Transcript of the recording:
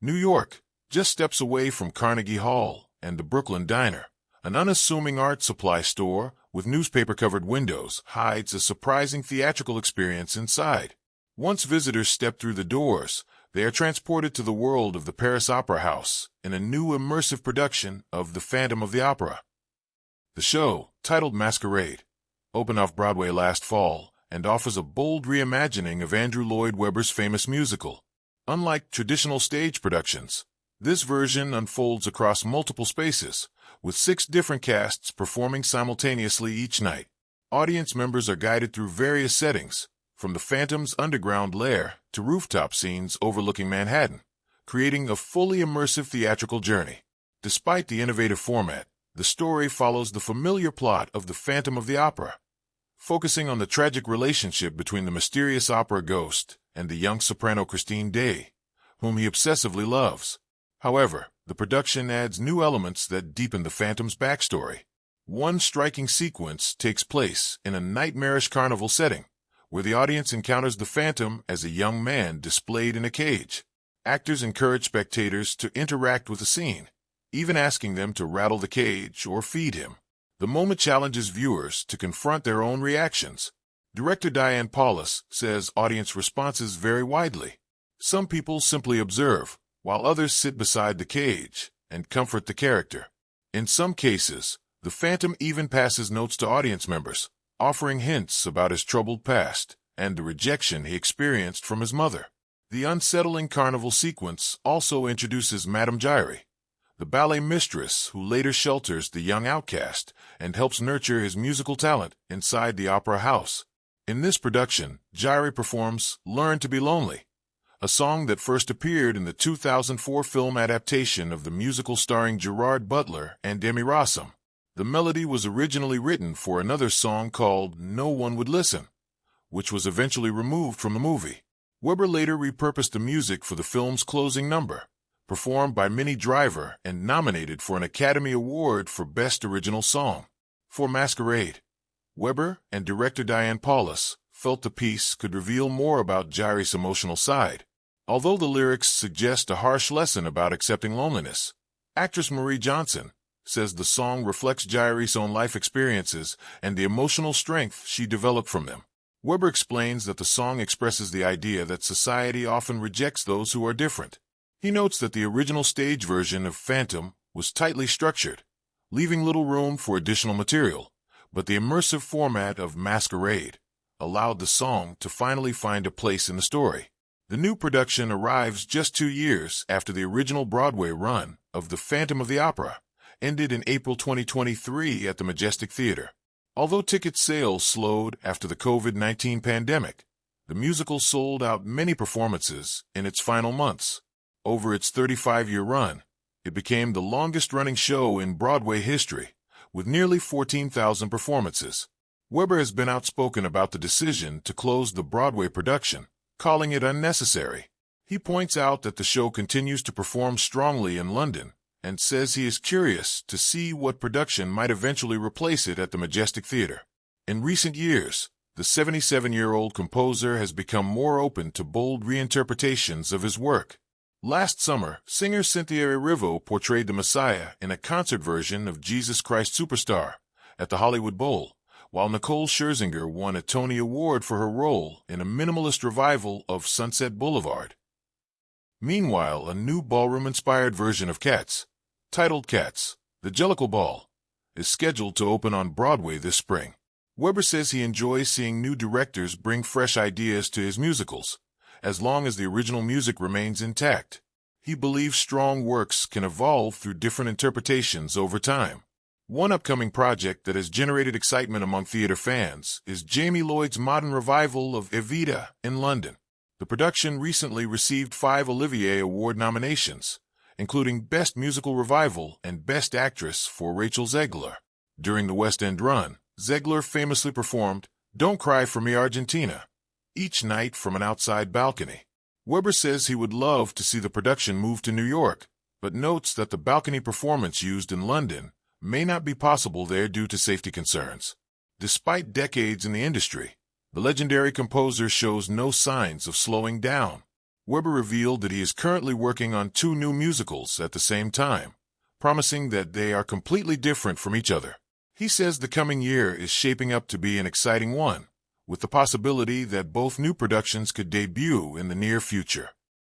New York, just steps away from Carnegie Hall and the Brooklyn Diner. An unassuming art supply store with newspaper-covered windows hides a surprising theatrical experience inside. Once visitors step through the doors, they are transported to the world of the Paris Opera House in a new immersive production of The Phantom of the Opera. The show, titled Masquerade, opened off-Broadway last fall and offers a bold reimagining of Andrew Lloyd Webber's famous musical. Unlike traditional stage productions, this version unfolds across multiple spaces, with 6 different casts performing simultaneously each night. Audience members are guided through various settings, from the Phantom's underground lair to rooftop scenes overlooking Manhattan, creating a fully immersive theatrical journey. Despite the innovative format, the story follows the familiar plot of The Phantom of the Opera, focusing on the tragic relationship between the mysterious opera ghost and the young soprano Christine Day, whom he obsessively loves. However, the production adds new elements that deepen the Phantom's backstory. One striking sequence takes place in a nightmarish carnival setting, where the audience encounters the Phantom as a young man displayed in a cage. Actors encourage spectators to interact with the scene, even asking them to rattle the cage or feed him. The moment challenges viewers to confront their own reactions. Director Diane Paulus says audience responses vary widely. Some people simply observe, while others sit beside the cage and comfort the character. In some cases, the Phantom even passes notes to audience members, offering hints about his troubled past and the rejection he experienced from his mother. The unsettling carnival sequence also introduces Madame Giry, the ballet mistress who later shelters the young outcast and helps nurture his musical talent inside the opera house. In this production, Giry performs Learn to be Lonely, a song that first appeared in the 2004 film adaptation of the musical starring Gerard Butler and Emmy Rossum. The melody was originally written for another song called No One Would Listen, which was eventually removed from the movie. Webber later repurposed the music for the film's closing number, performed by Minnie Driver and nominated for an Academy Award for Best Original Song. For Masquerade, Webber and director Diane Paulus felt the piece could reveal more about Giry's emotional side. Although the lyrics suggest a harsh lesson about accepting loneliness, actress Marie Johnson says the song reflects Giry's own life experiences and the emotional strength she developed from them. Webber explains that the song expresses the idea that society often rejects those who are different. He notes that the original stage version of Phantom was tightly structured, leaving little room for additional material, but the immersive format of Masquerade allowed the song to finally find a place in the story. The new production arrives just 2 years after the original Broadway run of The Phantom of the Opera ended in April 2023 at the Majestic Theater. Although ticket sales slowed after the COVID-19 pandemic, the musical sold out many performances in its final months. Over its 35-year run, it became the longest-running show in Broadway history, with nearly 14,000 performances. Webber has been outspoken about the decision to close the Broadway production, calling it unnecessary. He points out that the show continues to perform strongly in London and says he is curious to see what production might eventually replace it at the Majestic Theater. In recent years, the 77-year-old composer has become more open to bold reinterpretations of his work. Last summer, singer Cynthia Erivo portrayed the Messiah in a concert version of Jesus Christ Superstar at the Hollywood Bowl, while Nicole Scherzinger won a Tony Award for her role in a minimalist revival of Sunset Boulevard. Meanwhile, a new ballroom-inspired version of Cats, titled Cats, the Jellicle Ball, is scheduled to open on Broadway this spring. Webber says he enjoys seeing new directors bring fresh ideas to his musicals, as long as the original music remains intact. He believes strong works can evolve through different interpretations over time. One upcoming project that has generated excitement among theater fans is Jamie Lloyd's modern revival of Evita in London. The production recently received 5 Olivier Award nominations, including Best Musical Revival and Best Actress for Rachel Zegler. During the West End run, Zegler famously performed Don't Cry for Me, Argentina each night from an outside balcony. Webber says he would love to see the production move to New York, but notes that the balcony performance used in London may not be possible there due to safety concerns. Despite decades in the industry, the legendary composer shows no signs of slowing down. Weber revealed that he is currently working on 2 new musicals at the same time, promising that they are completely different from each other. He says the coming year is shaping up to be an exciting one, with the possibility that both new productions could debut in the near future.